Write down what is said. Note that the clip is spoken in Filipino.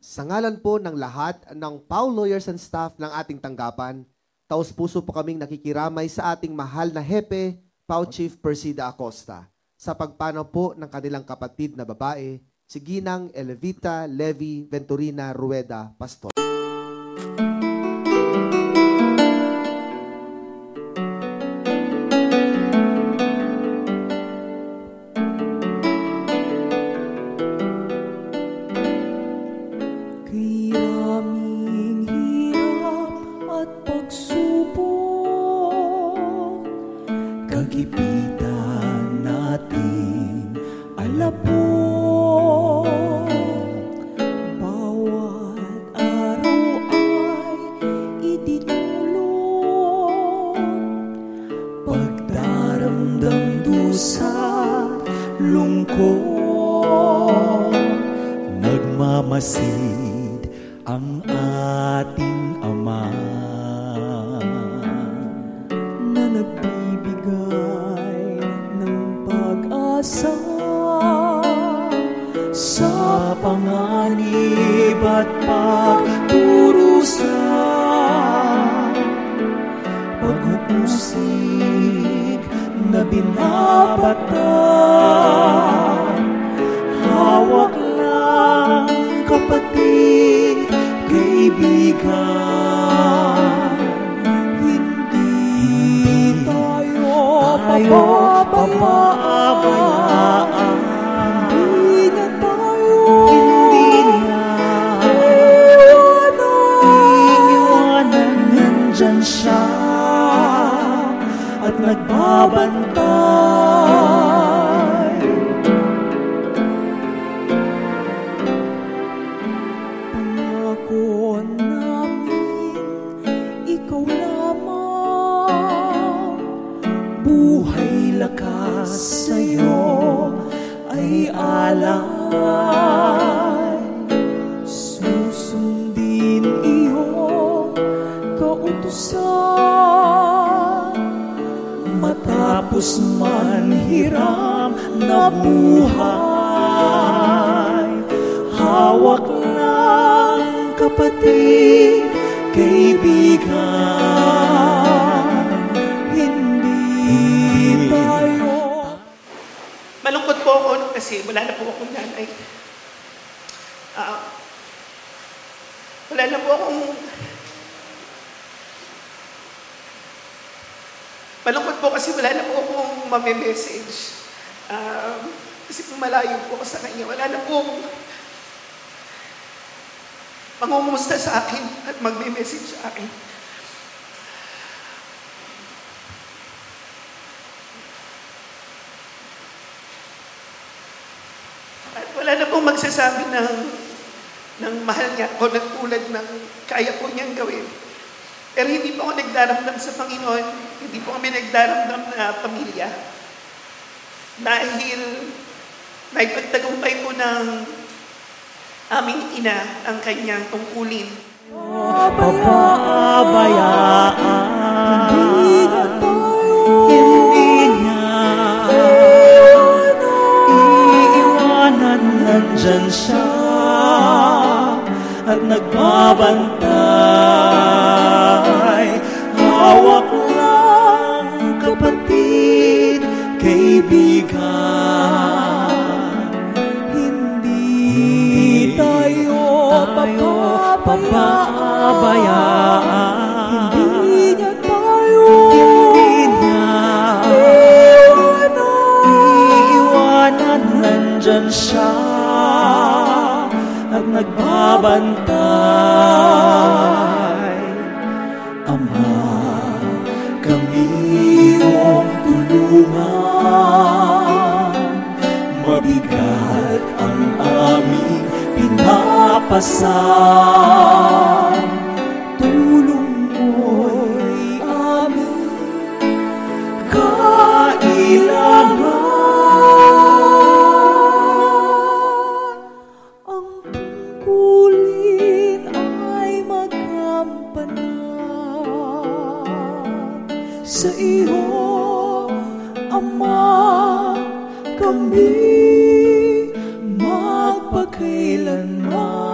Sa ngalan po ng lahat ng PAW lawyers and staff ng ating tanggapan, taos-puso po kaming nakikiramay sa ating mahal na hepe, PAW Chief Persida Acosta, sa pagpanaw po ng kanilang kapatid na babae, si Ginang Elevita Levi Venturina Rueda Pastor. Kagipitan natin alapok, bawat araw ay idinulog, pagdaramdam dusa lungkot, nagmamasid ang ating Ama na nagbibigay ng pag-asa sa panganib at pagturusa, pag-uusig na binabata, hawak lang kapatid, kaibigan, hindi tayo papabayaan, hindi na tayo iiwanan, nandyan siya at nagbabantay. Pangako namin ikaw lamang, buhay lakas sa'yo ay alay, susundin iyong kautusan, matapos man hiram na buhay, hawak lang kapatid, kaibigan, hindi tayo. Malungkot po ako kasi wala na po akong nanay. Wala na po akong... Malungkot po kasi wala na po akong mame-message. Kasi po malayo po ako sa kanya. Wala na po akong pangungumusta sa akin at magme-message sa akin. At wala na pong magsasabi ng mahal niya o ng tulad ng kaya po niyang gawin. Pero hindi po ako nagdaramdam sa Panginoon, hindi po kami nagdaramdam na pamilya. Dahil may pagtagumpay po ng aming ina ang kanyang tungkulin. Papabayaan, hindi niya iiwanan, nandyan siya at nagbabantay, hawak lang kapatid, kaibigan, hindi tayo papabayaan, hindi niya tayo iiwanan, nandyan siya at nagbabantay. Ama, kami iyong tulungan, mabigat ang aming pinapasan, tulong mo'y aming kailangan. Ang tungkulin ay magampanan sa iyo, Ama, kami magpakailanman.